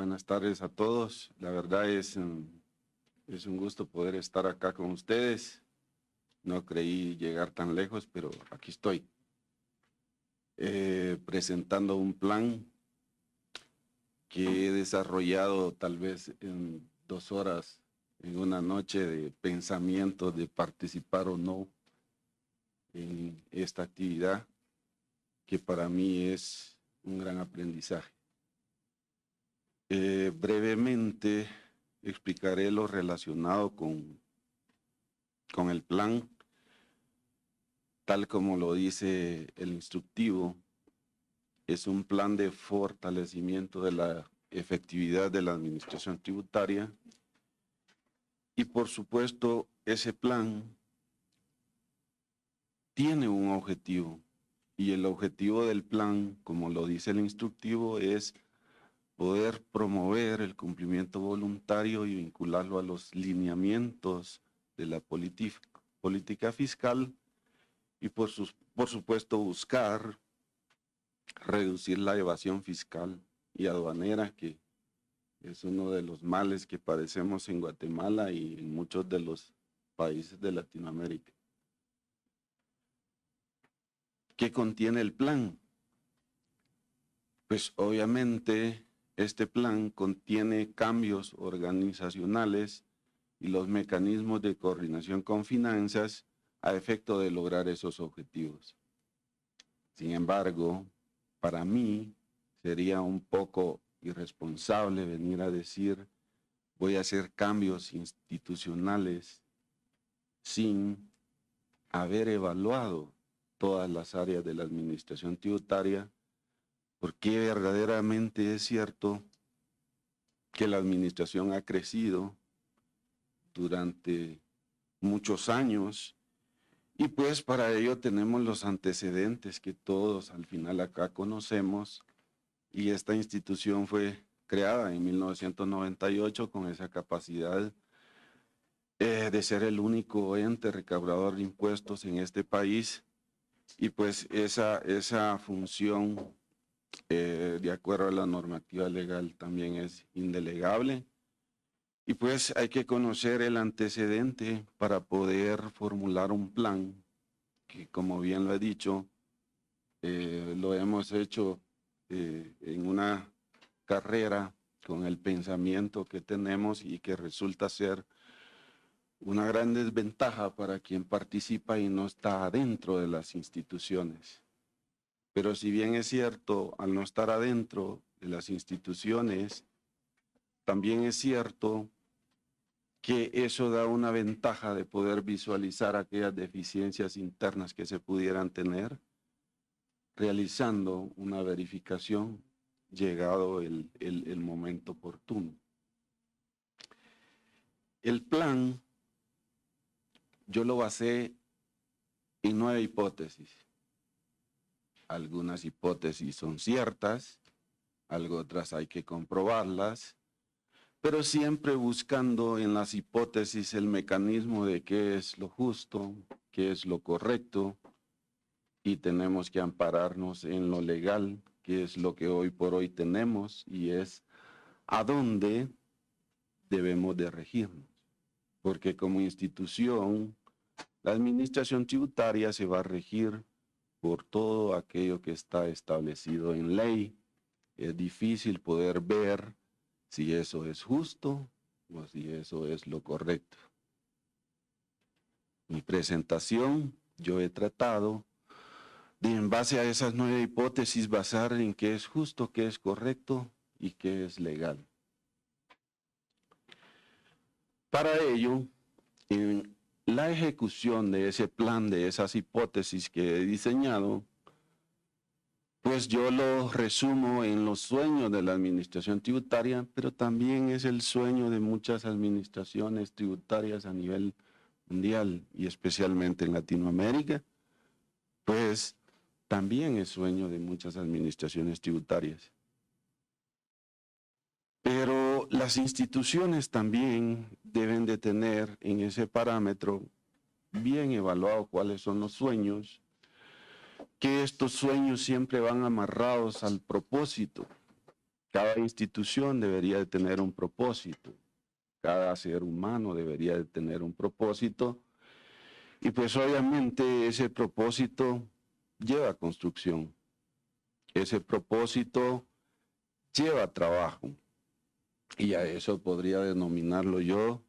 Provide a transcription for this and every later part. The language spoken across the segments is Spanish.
buenas tardes a todos. La verdad es un gusto poder estar acá con ustedes. No creí llegar tan lejos, pero aquí estoy. Presentando un plan que he desarrollado tal vez en 2 horas, en una noche de pensamiento de participar o no en esta actividad, que para mí es un gran aprendizaje. Brevemente explicaré lo relacionado con el plan, tal como lo dice el instructivo. Es un plan de fortalecimiento de la efectividad de la administración tributaria y, por supuesto, ese plan tiene un objetivo, y el objetivo del plan, como lo dice el instructivo, es poder promover el cumplimiento voluntario y vincularlo a los lineamientos de la política fiscal y por supuesto buscar reducir la evasión fiscal y aduanera, que es uno de los males que padecemos en Guatemala y en muchos de los países de Latinoamérica. ¿Qué contiene el plan? Pues obviamente este plan contiene cambios organizacionales y los mecanismos de coordinación con finanzas a efecto de lograr esos objetivos. Sin embargo, para mí sería un poco irresponsable venir a decir voy a hacer cambios institucionales sin haber evaluado todas las áreas de la administración tributaria, porque verdaderamente es cierto que la administración ha crecido durante muchos años. Y pues para ello tenemos los antecedentes que todos al final acá conocemos, y esta institución fue creada en 1998 con esa capacidad de ser el único ente recaudador de impuestos en este país, y pues esa función de acuerdo a la normativa legal también es indelegable. Y pues hay que conocer el antecedente para poder formular un plan que, como bien lo he dicho, lo hemos hecho en una carrera con el pensamiento que tenemos y que resulta ser una gran desventaja para quien participa y no está adentro de las instituciones. Pero si bien es cierto, al no estar adentro de las instituciones, también es cierto que eso da una ventaja de poder visualizar aquellas deficiencias internas que se pudieran tener, realizando una verificación llegado el momento oportuno. El plan yo lo basé en 9 hipótesis. Algunas hipótesis son ciertas, otras hay que comprobarlas, pero siempre buscando en las hipótesis el mecanismo de qué es lo justo, qué es lo correcto, y tenemos que ampararnos en lo legal, que es lo que hoy por hoy tenemos, y es a dónde debemos de regirnos. Porque como institución, la administración tributaria se va a regir por todo aquello que está establecido en ley. Es difícil poder ver si eso es justo o si eso es lo correcto. Mi presentación, yo he tratado de, en base a esas 9 hipótesis, basar en qué es justo, qué es correcto y qué es legal. Para ello, en la ejecución de ese plan, de esas hipótesis que he diseñado, pues yo lo resumo en los sueños de la administración tributaria, pero también es el sueño de muchas administraciones tributarias a nivel mundial y especialmente en Latinoamérica, pues también es sueño de muchas administraciones tributarias. Pero las instituciones también deben de tener en ese parámetro bien evaluado cuáles son los sueños, que estos sueños siempre van amarrados al propósito. Cada institución debería de tener un propósito. Cada ser humano debería de tener un propósito. Y pues obviamente ese propósito lleva construcción. Ese propósito lleva trabajo. Y a eso podría denominarlo yo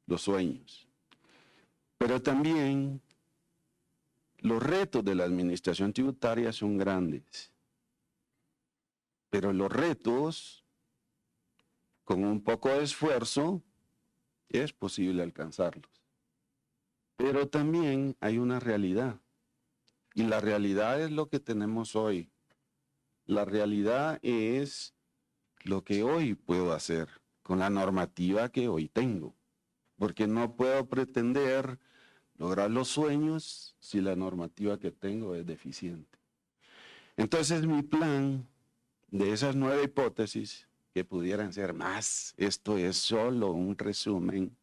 los sueños. Pero también los retos de la administración tributaria son grandes. Pero los retos, con un poco de esfuerzo, es posible alcanzarlos. Pero también hay una realidad. Y la realidad es lo que tenemos hoy. La realidad es lo que hoy puedo hacer con la normativa que hoy tengo. Porque no puedo pretender lograr los sueños si la normativa que tengo es deficiente. Entonces mi plan de esas 9 hipótesis, que pudieran ser más, esto es solo un resumen,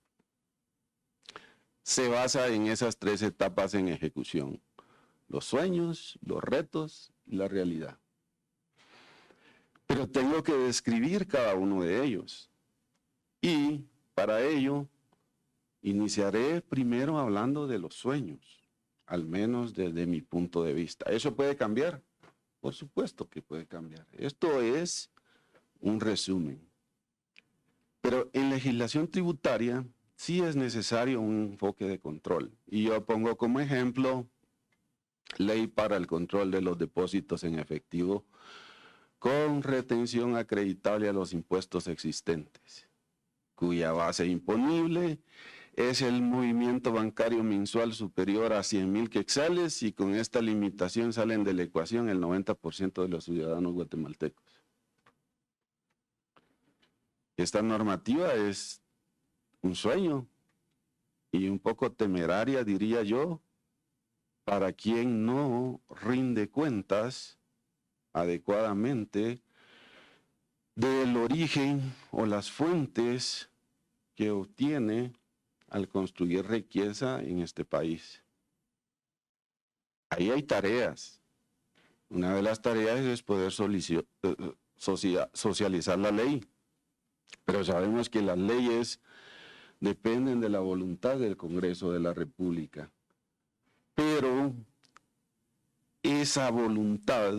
se basa en esas 3 etapas en ejecución: los sueños, los retos y la realidad. Pero tengo que describir cada uno de ellos. Y para ello, iniciaré primero hablando de los sueños, al menos desde mi punto de vista. ¿Eso puede cambiar? Por supuesto que puede cambiar. Esto es un resumen. Pero en legislación tributaria sí es necesario un enfoque de control. Y yo pongo como ejemplo Ley para el control de los depósitos en efectivo con retención acreditable a los impuestos existentes, cuya base imponible es el movimiento bancario mensual superior a 100,000 quetzales, y con esta limitación salen de la ecuación el 90% de los ciudadanos guatemaltecos. Esta normativa es un sueño y un poco temeraria, diría yo, para quien no rinde cuentas adecuadamente del origen o las fuentes que obtiene al construir riqueza en este país. Ahí hay tareas. Una de las tareas es poder socializar la ley, pero sabemos que las leyes dependen de la voluntad del Congreso de la República. Pero esa voluntad,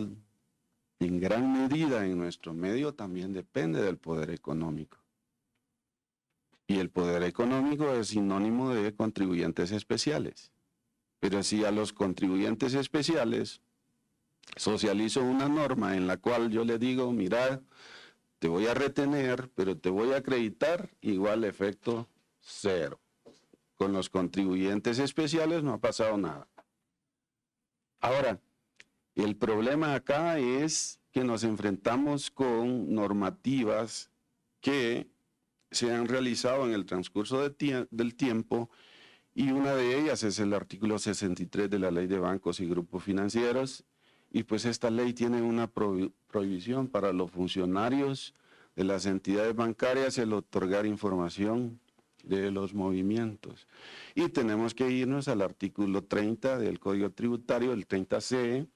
en gran medida en nuestro medio, también depende del poder económico. Y el poder económico es sinónimo de contribuyentes especiales. Pero si a los contribuyentes especiales socializo una norma en la cual yo le digo, mira, te voy a retener, pero te voy a acreditar, igual efecto cero. Con los contribuyentes especiales no ha pasado nada. Ahora, el problema acá es que nos enfrentamos con normativas que se han realizado en el transcurso del tiempo, y una de ellas es el artículo 63 de la Ley de Bancos y Grupos Financieros, y pues esta ley tiene una prohibición para los funcionarios de las entidades bancarias el otorgar información de los movimientos. Y tenemos que irnos al artículo 30 del Código Tributario, el 30C,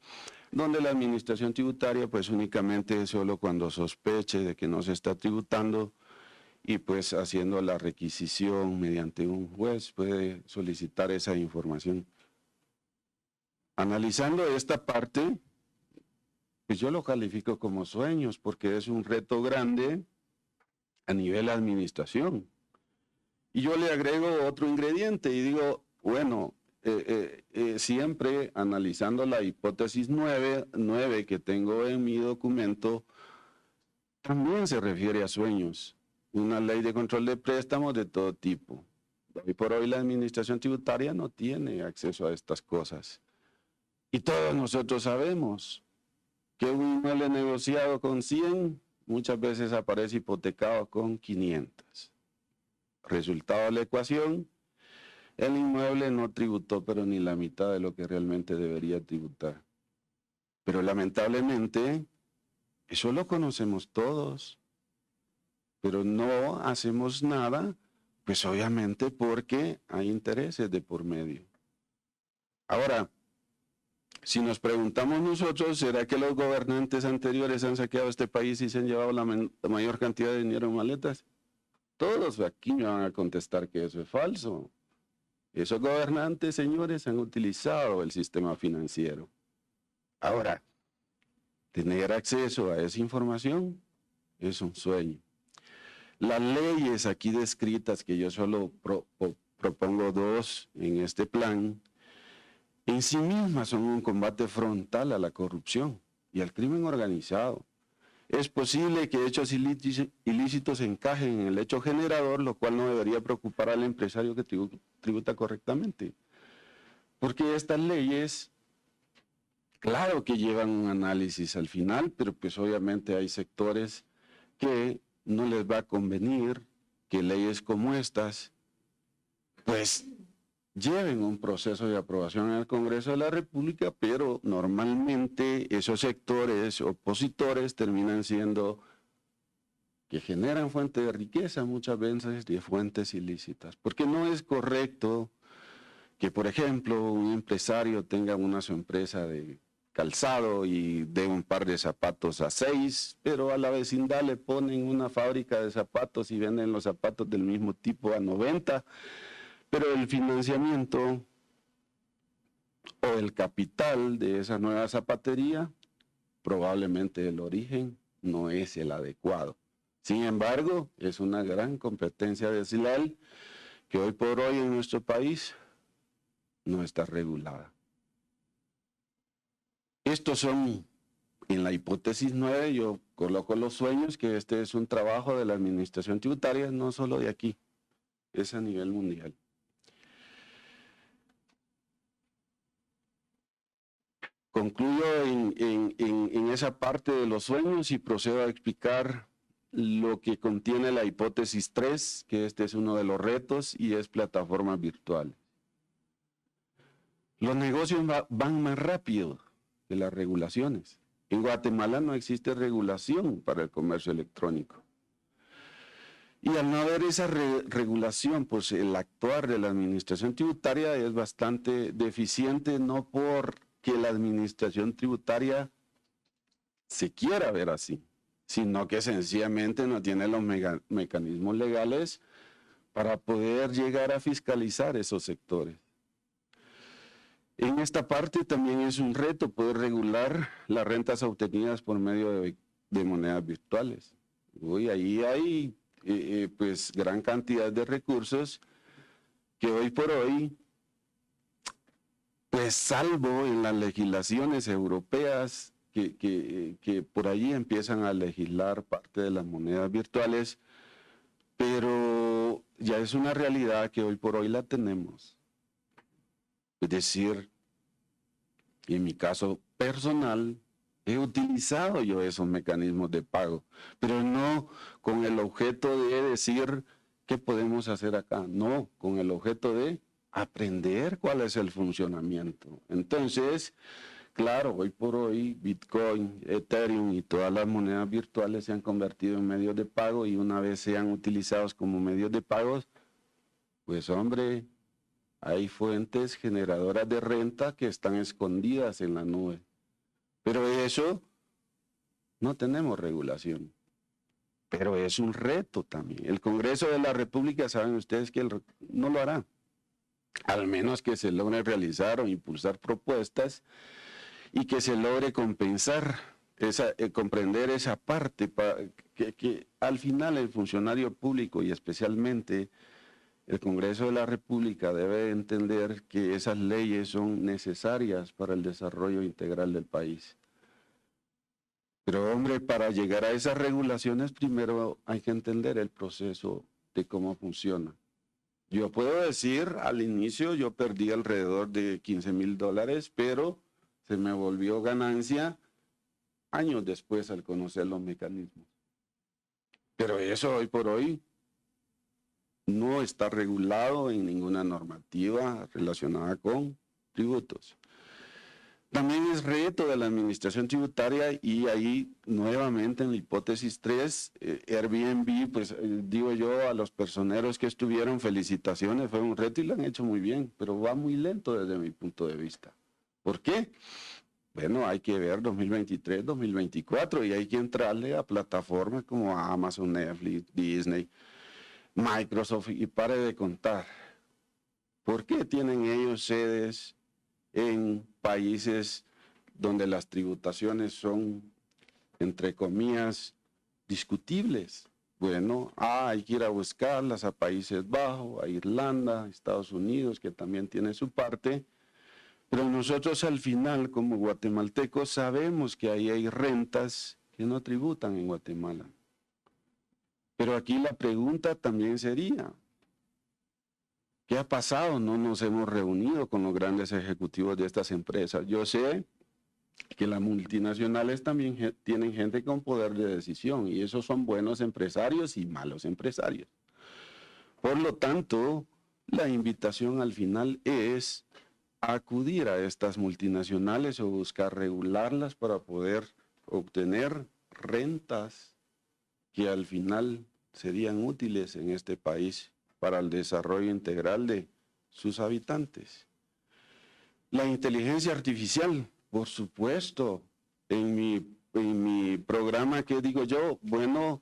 donde la administración tributaria pues únicamente solo cuando sospeche de que no se está tributando y pues haciendo la requisición mediante un juez puede solicitar esa información. Analizando esta parte, pues yo lo califico como sueños porque es un reto grande a nivel de administración. Y yo le agrego otro ingrediente y digo, bueno, siempre analizando la hipótesis 9 que tengo en mi documento, también se refiere a sueños. Una ley de control de préstamos de todo tipo. Hoy por hoy la administración tributaria no tiene acceso a estas cosas. Y todos nosotros sabemos que un inmueble negociado con 100 muchas veces aparece hipotecado con 500. Resultado de la ecuación, el inmueble no tributó pero ni la mitad de lo que realmente debería tributar. Pero lamentablemente, eso lo conocemos todos, pero no hacemos nada, pues obviamente porque hay intereses de por medio. Ahora, Si nos preguntamos nosotros, ¿será que los gobernantes anteriores han saqueado este país y se han llevado la mayor cantidad de dinero en maletas? Todos aquí me van a contestar que eso es falso. Esos gobernantes, señores, han utilizado el sistema financiero. Ahora, tener acceso a esa información es un sueño. Las leyes aquí descritas, que yo solo propongo dos en este plan, en sí mismas son un combate frontal a la corrupción y al crimen organizado. Es posible que hechos ilícitos encajen en el hecho generador, lo cual no debería preocupar al empresario que tributa correctamente. Porque estas leyes, claro que llevan un análisis al final, pero pues obviamente hay sectores que no les va a convenir que leyes como estas, pues lleven un proceso de aprobación en el Congreso de la República, pero normalmente esos sectores opositores terminan siendo que generan fuentes de riqueza muchas veces de fuentes ilícitas, porque no es correcto que, por ejemplo, un empresario tenga su empresa de calzado y dé un par de zapatos a 6, pero a la vecindad le ponen una fábrica de zapatos y venden los zapatos del mismo tipo a 90, pero el financiamiento o el capital de esa nueva zapatería, probablemente el origen no es el adecuado. Sin embargo, es una gran competencia desleal que hoy por hoy en nuestro país no está regulada. Estos son, en la hipótesis 9, yo coloco los sueños, que este es un trabajo de la administración tributaria, no solo de aquí, es a nivel mundial. Concluyo en esa parte de los sueños y procedo a explicar lo que contiene la hipótesis 3, que este es uno de los retos y es plataformas virtuales. Los negocios van más rápido que las regulaciones. En Guatemala no existe regulación para el comercio electrónico. Y al no haber esa regulación, pues el actuar de la administración tributaria es bastante deficiente, no porque la administración tributaria se quiera ver así, sino que sencillamente no tiene los mecanismos legales para poder llegar a fiscalizar esos sectores. En esta parte también es un reto poder regular las rentas obtenidas por medio de monedas virtuales. Ahí hay pues gran cantidad de recursos que hoy por hoy, pues salvo en las legislaciones europeas que por allí empiezan a legislar parte de las monedas virtuales, pero ya es una realidad que hoy por hoy la tenemos. Es decir, en mi caso personal, he utilizado yo esos mecanismos de pago, pero no con el objeto de decir qué podemos hacer acá, no, con el objeto de aprender cuál es el funcionamiento. Entonces, claro, hoy por hoy Bitcoin, Ethereum y todas las monedas virtuales se han convertido en medios de pago y una vez sean utilizados como medios de pago, pues hombre, hay fuentes generadoras de renta que están escondidas en la nube. Pero eso no tenemos regulación. Pero es un reto también. El Congreso de la República, saben ustedes que no lo hará. Al menos que se logre realizar o impulsar propuestas y que se logre compensar, comprender esa parte, que al final el funcionario público y especialmente el Congreso de la República debe entender que esas leyes son necesarias para el desarrollo integral del país. Pero hombre, para llegar a esas regulaciones primero hay que entender el proceso de cómo funciona. Yo puedo decir, al inicio yo perdí alrededor de $15,000, pero se me volvió ganancia años después al conocer los mecanismos. Pero eso hoy por hoy no está regulado en ninguna normativa relacionada con tributos. También es reto de la administración tributaria y ahí nuevamente en la hipótesis 3, Airbnb, pues digo yo a los personeros que estuvieron, felicitaciones, fue un reto y lo han hecho muy bien, pero va muy lento desde mi punto de vista. ¿Por qué? Bueno, hay que ver 2023, 2024 y hay que entrarle a plataformas como Amazon, Netflix, Disney, Microsoft y pare de contar. ¿Por qué tienen ellos sedes en países donde las tributaciones son, entre comillas, discutibles? Bueno, hay que ir a buscarlas a Países Bajos, a Irlanda, a Estados Unidos, que también tiene su parte, pero nosotros al final, como guatemaltecos, sabemos que ahí hay rentas que no tributan en Guatemala. Pero aquí la pregunta también sería, ¿qué ha pasado? No nos hemos reunido con los grandes ejecutivos de estas empresas. Yo sé que las multinacionales también tienen gente con poder de decisión y esos son buenos empresarios y malos empresarios. Por lo tanto, la invitación al final es acudir a estas multinacionales o buscar regularlas para poder obtener rentas que al final serían útiles en este país para el desarrollo integral de sus habitantes. La inteligencia artificial, por supuesto, en mi programa que digo yo, bueno,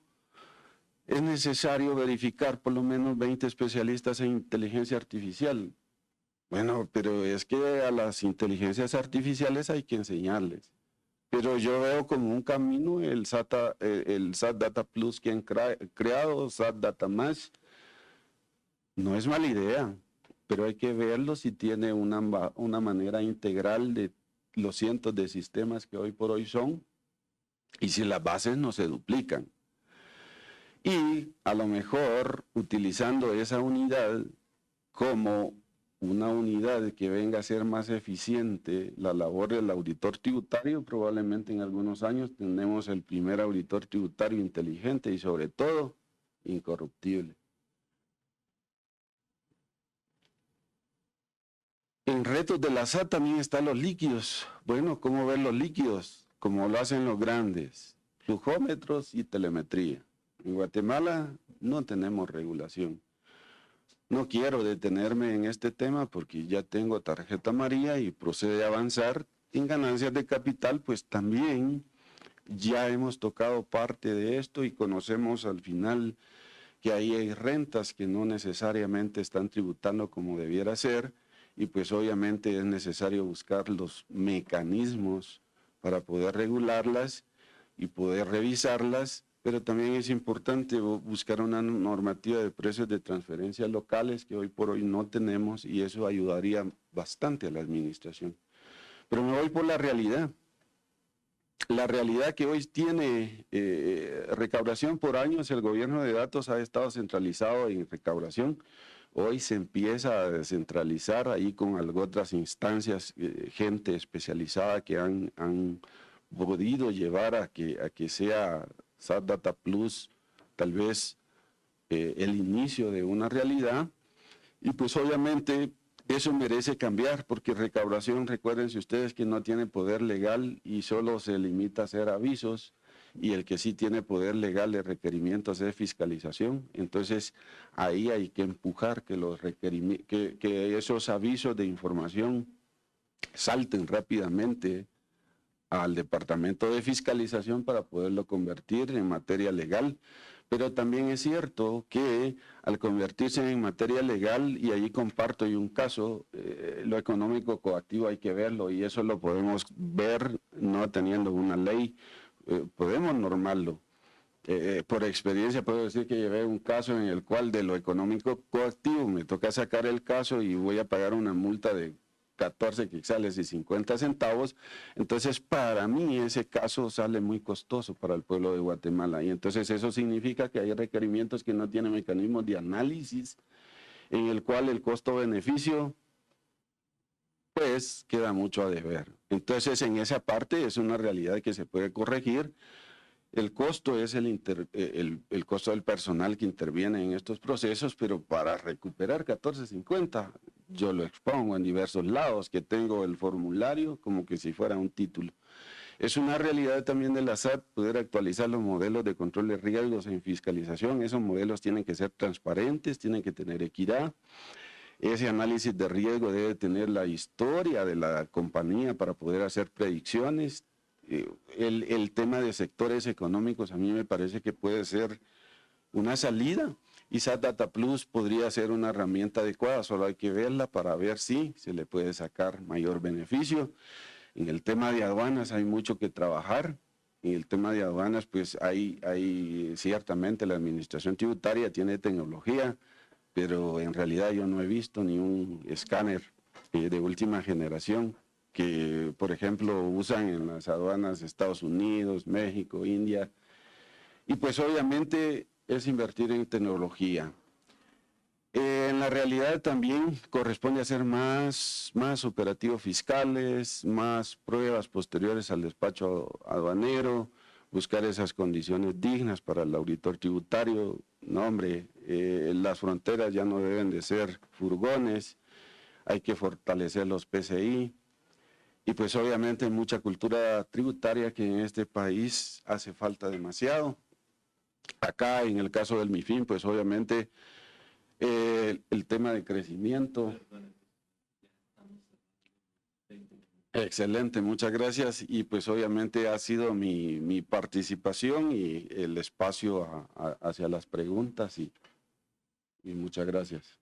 es necesario verificar por lo menos 20 especialistas en inteligencia artificial. Bueno, pero es que a las inteligencias artificiales hay que enseñarles. Pero yo veo como un camino el SAT Data Plus que han creado, SAT Data Mesh. No es mala idea, pero hay que verlo si tiene una manera integral de los cientos de sistemas que hoy por hoy son y si las bases no se duplican. Y a lo mejor utilizando esa unidad como una unidad que venga a ser más eficiente la labor del auditor tributario, probablemente en algunos años tenemos el primer auditor tributario inteligente y sobre todo incorruptible. En retos de la SAT también están los líquidos. Bueno, ¿cómo ver los líquidos? Como lo hacen los grandes, flujómetros y telemetría. En Guatemala no tenemos regulación. No quiero detenerme en este tema porque ya tengo tarjeta amarilla y procede a avanzar. En ganancias de capital, pues también ya hemos tocado parte de esto y conocemos al final que ahí hay rentas que no necesariamente están tributando como debiera ser y pues obviamente es necesario buscar los mecanismos para poder regularlas y poder revisarlas, pero también es importante buscar una normativa de precios de transferencias locales que hoy por hoy no tenemos y eso ayudaría bastante a la administración. Pero me voy por la realidad. La realidad que hoy tiene recaudación por años, el gobierno de datos ha estado centralizado en recaudación. Hoy se empieza a descentralizar ahí con otras instancias, gente especializada que han podido llevar a que sea SAT Data Plus tal vez el inicio de una realidad. Y pues obviamente eso merece cambiar porque recaudación, recuérdense ustedes que no tiene poder legal y solo se limita a hacer avisos y el que sí tiene poder legal de requerimientos es fiscalización. Entonces ahí hay que empujar que esos avisos de información salten rápidamente al departamento de fiscalización para poderlo convertir en materia legal. Pero también es cierto que al convertirse en materia legal, y allí comparto un caso, lo económico coactivo hay que verlo y eso lo podemos ver no teniendo una ley, podemos normarlo. Por experiencia puedo decir que llevé un caso en el cual de lo económico coactivo me toca sacar el caso y voy a pagar una multa de 14 quetzales y 50 centavos, entonces para mí ese caso sale muy costoso para el pueblo de Guatemala y entonces eso significa que hay requerimientos que no tienen mecanismos de análisis en el cual el costo-beneficio pues queda mucho a deber. Entonces en esa parte es una realidad que se puede corregir. El costo es el costo del personal que interviene en estos procesos, pero para recuperar 14.50 yo lo expongo en diversos lados, que tengo el formulario como que si fuera un título. Es una realidad también de la SAT poder actualizar los modelos de control de riesgos en fiscalización. Esos modelos tienen que ser transparentes, tienen que tener equidad. Ese análisis de riesgo debe tener la historia de la compañía para poder hacer predicciones. El tema de sectores económicos a mí me parece que puede ser una salida. Y SAT Data Plus podría ser una herramienta adecuada, solo hay que verla para ver si se le puede sacar mayor beneficio. En el tema de aduanas hay mucho que trabajar. En el tema de aduanas, pues hay ciertamente la administración tributaria tiene tecnología, pero en realidad yo no he visto ni un escáner de última generación que, por ejemplo, usan en las aduanas de Estados Unidos, México, India. Y pues obviamente es invertir en tecnología. En la realidad también corresponde hacer más operativos fiscales, más pruebas posteriores al despacho aduanero, buscar esas condiciones dignas para el auditor tributario. No, hombre, las fronteras ya no deben de ser furgones, hay que fortalecer los PCI. Y pues obviamente mucha cultura tributaria que en este país hace falta demasiado. Acá en el caso del MIFIN, pues obviamente el tema de crecimiento. Excelente, muchas gracias. Y pues obviamente ha sido mi participación y el espacio hacia las preguntas y muchas gracias.